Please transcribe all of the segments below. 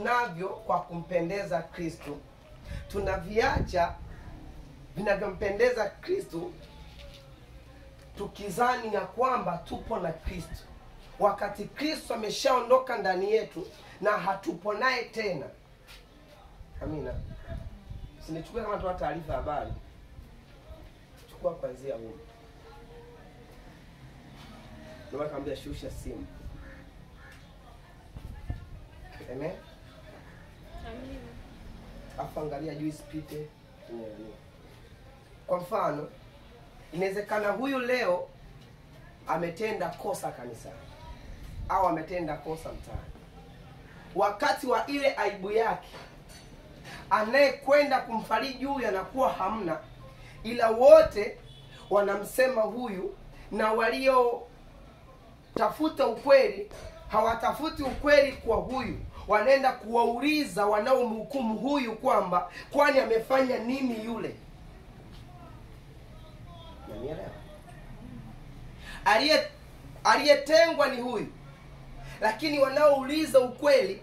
navyo kwa kumpendeza Kristo. Tunaviacha vinavyompendeza Kristo tukizani ya kwamba tupo na Kristo, wakati Kristo ameshaondoka ndani yetu na hatupo naye tena. Amina. Sinichukue kama toa taarifa habari. Chukua kwanzia huko. Ndio kaambia shusha simu. Amen. Amina. Afangalia juu isipite. Kwa mfano, inawezekana huyu leo ametenda kosa kanisani au ametenda kosa mtaani. Wakati wa ile aibu yake, anayekwenda kumfariji juu anakuwa hamna, ila wote wanamsema huyu, na walio tafuta ukweli hawatafuti ukweli kwa huyu, wanaenda kuwauliza wanaomhukumu huyu kwamba kwani amefanya nini yule. Unanielewa? Aliyetengwa ni huyu, lakini wanaouliza ukweli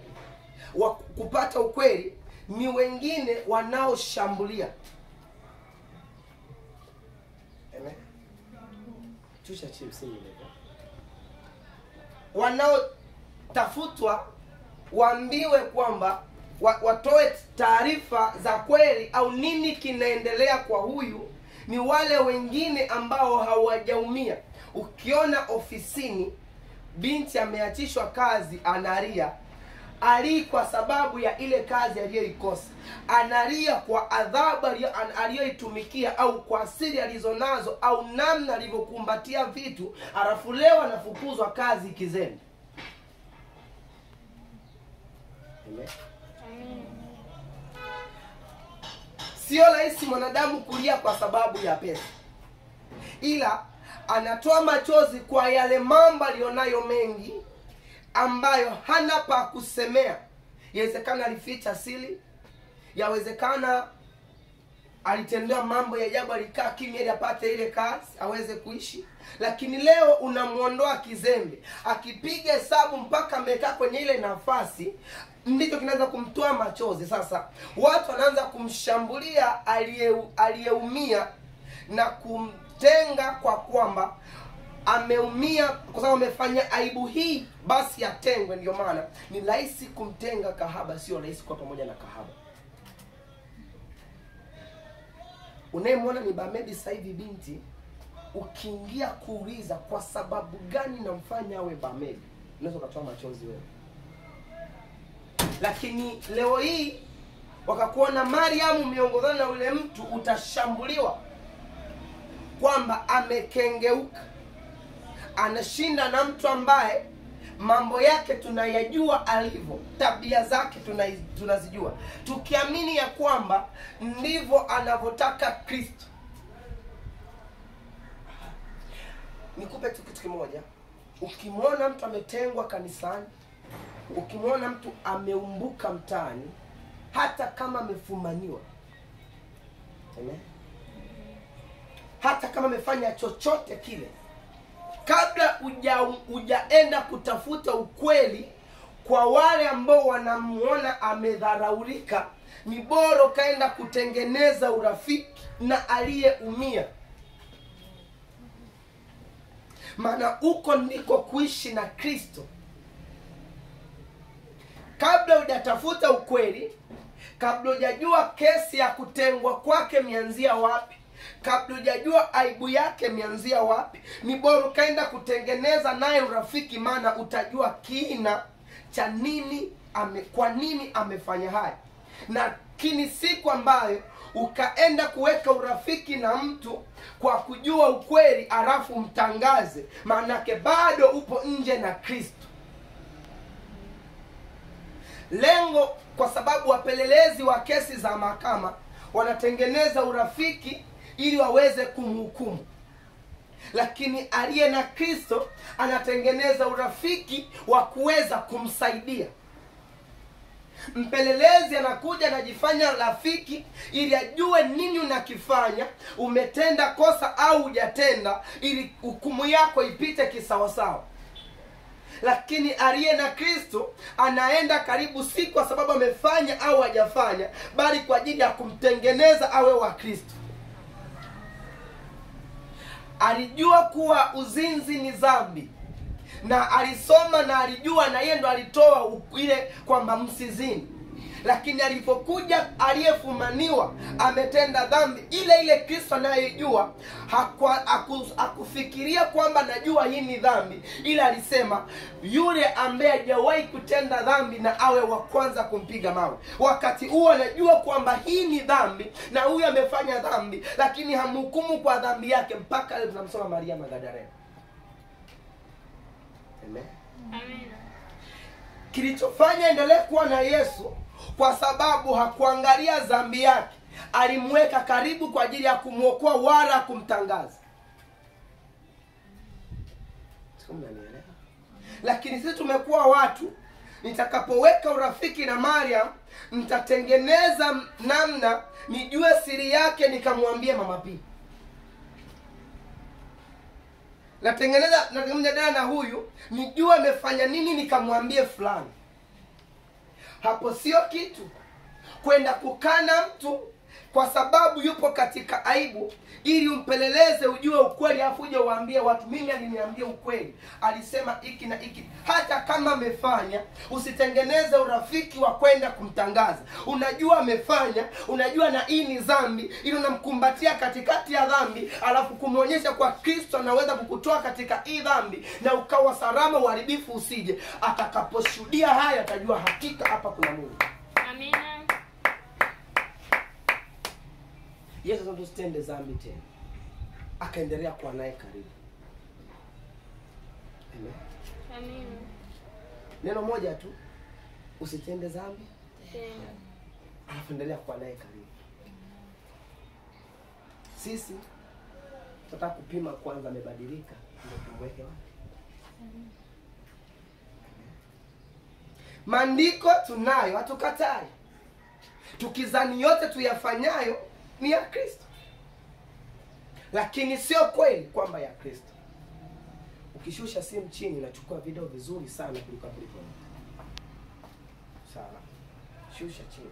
wa kupata ukweli ni wengine wanaoshambulia. Amen. Chusha chips ile. Wanaotafutwa waambiwe kwamba watoe taarifa za kweli au nini kinaendelea kwa huyu ni wale wengine ambao hawajaumia. Ukiona ofisini binti ameachishwa kazi analia, ali kwa sababu ya ile kazi aliyoikosa, analia kwa adhabu aliyoitumikia au kwa asili alizonazo au namna alivyokumbatia vitu, alafu leo anafukuzwa kazi kizembe. Amen. Sio rahisi mwanadamu kulia kwa sababu ya pesa, ila anatoa machozi kwa yale mambo alionayo mengi ambayo hana pa kusemea. Yawezekana alificha siri, yawezekana alitendea mambo ya ajabu, alikaa kimya ili apate ile kazi aweze kuishi, lakini leo unamuondoa kizembe. Akipiga hesabu mpaka amekaa kwenye ile nafasi, ndicho kinaanza kumtoa machozi. Sasa watu wanaanza kumshambulia aliyeumia na kumtenga kwa kwamba ameumia kwa sababu amefanya aibu hii, basi atengwe. Ndio maana ni rahisi kumtenga kahaba, sio rahisi kuwa pamoja na kahaba. Unayemwona ni Bamedi sasa hivi binti, ukiingia kuuliza kwa sababu gani namfanya awe Bamedi, unaweza kutoa machozi wewe. Lakini leo hii wakakuona Mariamu miongozana na yule mtu, utashambuliwa kwamba amekengeuka, anashinda na mtu ambaye mambo yake tunayajua alivyo, tabia zake tunazijua, tukiamini ya kwamba ndivyo anavyotaka Kristo. Nikupe tu kitu kimoja. Ukimwona mtu ametengwa kanisani, ukimwona mtu ameumbuka mtaani, hata kama amefumaniwa, amen, hata kama amefanya chochote kile, kabla hujaenda kutafuta ukweli kwa wale ambao wanamuona amedharaulika, ni bora kaenda kutengeneza urafiki na aliyeumia. Maana uko ndiko kuishi na Kristo. Kabla hujatafuta ukweli, kabla hujajua kesi ya kutengwa kwake mianzia wapi, kabla hujajua aibu yake mianzia wapi, ni bora kaenda kutengeneza naye urafiki, maana utajua kina cha nini kwa nini amefanya haya. Na kini siku ambayo ukaenda kuweka urafiki na mtu kwa kujua ukweli alafu mtangaze, maanake bado upo nje na Kristo. Lengo, kwa sababu wapelelezi wa kesi za mahakama wanatengeneza urafiki ili waweze kumhukumu, lakini aliye na Kristo anatengeneza urafiki wa kuweza kumsaidia. Mpelelezi anakuja anajifanya rafiki ili ajue nini unakifanya, umetenda kosa au hujatenda, ili hukumu yako ipite kisawasawa. Lakini aliye na Kristo anaenda karibu, si kwa sababu amefanya au hajafanya, bali kwa ajili ya kumtengeneza awe wa Kristo. Alijua kuwa uzinzi ni dhambi, na alisoma na alijua, na yeye ndo alitoa ile kwamba msizini. Lakini alipokuja aliyefumaniwa ametenda dhambi ile ile Kristo anayejua, hakufikiria kwamba najua hii ni dhambi, ila alisema yule ambaye hajawahi kutenda dhambi na awe wa kwanza kumpiga mawe. Wakati huo anajua kwamba hii ni dhambi na huyu amefanya dhambi, lakini hamhukumu kwa dhambi yake. Mpaka leo tunamsoma Maria Magdalena. Amen. Amen. Kilichofanya endelee kuwa na Yesu, kwa sababu hakuangalia dhambi yake, alimweka karibu kwa ajili ya kumwokoa wala kumtangaza. Unanielewa? Lakini sisi tumekuwa watu, nitakapoweka urafiki na Mariam, nitatengeneza namna nijue siri yake nikamwambie Mama P. Natengeneza mjadala na huyu, nijue amefanya nini nikamwambie fulani. Hapo sio kitu kwenda kukana mtu kwa sababu yupo katika aibu, ili umpeleleze ujue ukweli, afu uje uambie watu mimi aliniambia ukweli, alisema hiki na hiki. Hata kama amefanya, usitengeneze urafiki wa kwenda kumtangaza. Unajua amefanya, unajua na hii ni dhambi, ili unamkumbatia katikati ya dhambi, alafu kumuonyesha kwa Kristo anaweza kukutoa katika hii dhambi na ukawa salama, uharibifu usije. Atakaposhuhudia haya atajua hakika hapa kuna Mungu. Amina. Yesu tusitende dhambi tena, akaendelea kuwa naye karibu. Amen. Amina. Neno moja tu, usitende dhambi Tena. alafu endelea kuwa naye karibu. Sisi tunataka kupima kwanza amebadilika, ndio tumweke wapi. Maandiko tunayo, hatukatai. Tukizani yote tuyafanyayo ni ya Kristo, lakini sio kweli kwamba ya Kristo. Ukishusha simu chini, nachukua video vizuri sana kuliko hapo. Sawa, shusha chini.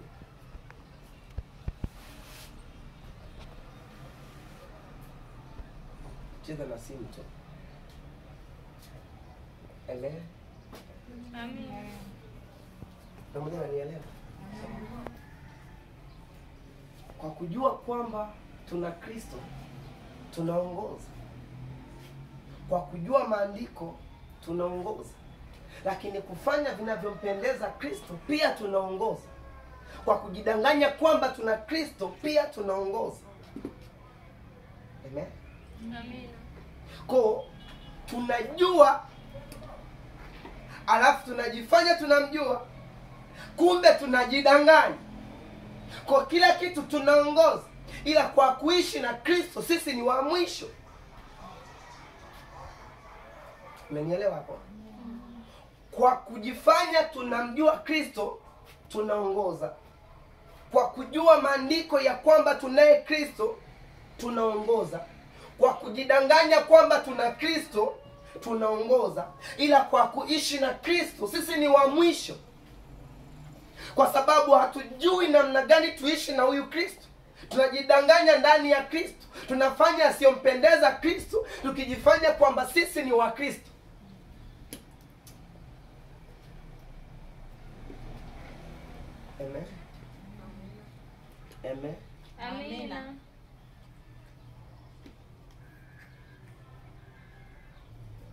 Cheza na simu tu. Amen. Amina. Pamoja na nielewa. Kwa kujua kwamba tuna Kristo tunaongoza. Kwa kujua maandiko tunaongoza. Lakini kufanya vinavyompendeza Kristo pia tunaongoza. Kwa kujidanganya kwamba tuna Kristo pia tunaongoza. Amen. Amina. Kwa tunajua, alafu tunajifanya tunamjua, kumbe tunajidanganya. Kwa kila kitu tunaongoza, ila kwa kuishi na Kristo sisi ni wa mwisho. Umenielewa hapo? Kwa kujifanya tunamjua Kristo tunaongoza. Kwa kujua maandiko ya kwamba tunaye Kristo tunaongoza. Kwa kujidanganya kwamba tuna Kristo tunaongoza, ila kwa kuishi na Kristo sisi ni wa mwisho. Kwa sababu hatujui namna gani tuishi na huyu Kristo. Tunajidanganya ndani ya Kristo, tunafanya asiyompendeza Kristo, tukijifanya kwamba sisi ni wa Kristo. Amen. Amen. Amina.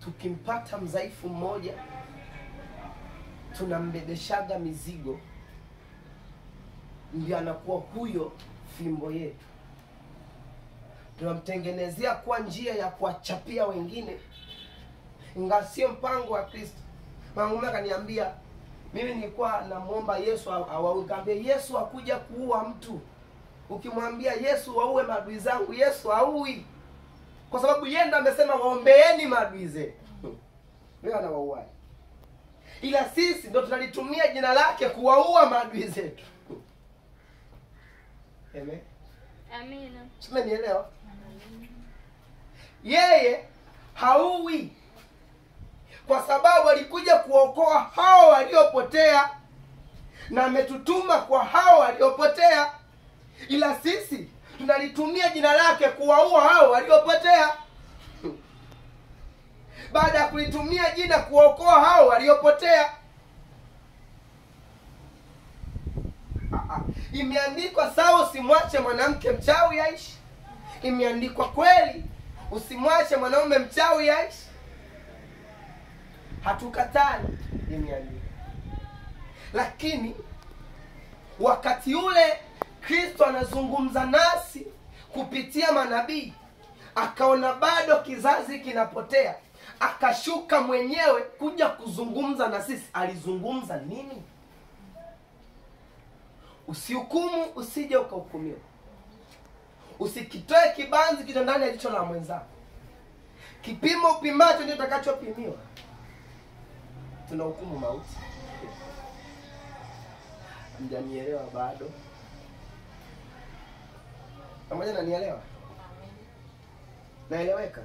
Tukimpata mdhaifu mmoja, tunambebeshaga mizigo, ndio anakuwa huyo fimbo yetu. Tunamtengenezea kwa njia ya kuwachapia wengine, ingawa sio mpango wa Kristo. Mama akaniambia, mimi nilikuwa namuomba Yesu awaambie Yesu hakuja kuua mtu. Ukimwambia Yesu waue maadui zangu, Yesu haui. Kwa sababu yeye ndo amesema waombeeni maadui zenu. Leo anawaua. Ila sisi ndo tunalitumia jina lake kuwaua maadui zetu. Amen. Amina. Umenielewa? Yeye haui. kwa sababu alikuja kuokoa hao waliopotea, na ametutuma kwa hao waliopotea. Ila sisi tunalitumia jina lake kuwaua hao waliopotea, baada ya kulitumia jina kuokoa hao waliopotea. Imeandikwa sawa, usimwache mwanamke mchawi aishi. Imeandikwa kweli, usimwache mwanaume mchawi aishi. Hatukatai, imeandikwa. Lakini wakati ule Kristo anazungumza nasi kupitia manabii, akaona bado kizazi kinapotea, akashuka mwenyewe kuja kuzungumza na sisi. Alizungumza nini? Usihukumu usije ukahukumiwa. Usikitoe kibanzi kicho ndani ya jicho la mwenzako. Kipimo upimacho ndio utakachopimiwa. Tunahukumu mauti. Mjanielewa bado? Pamoja na nielewa? Naeleweka?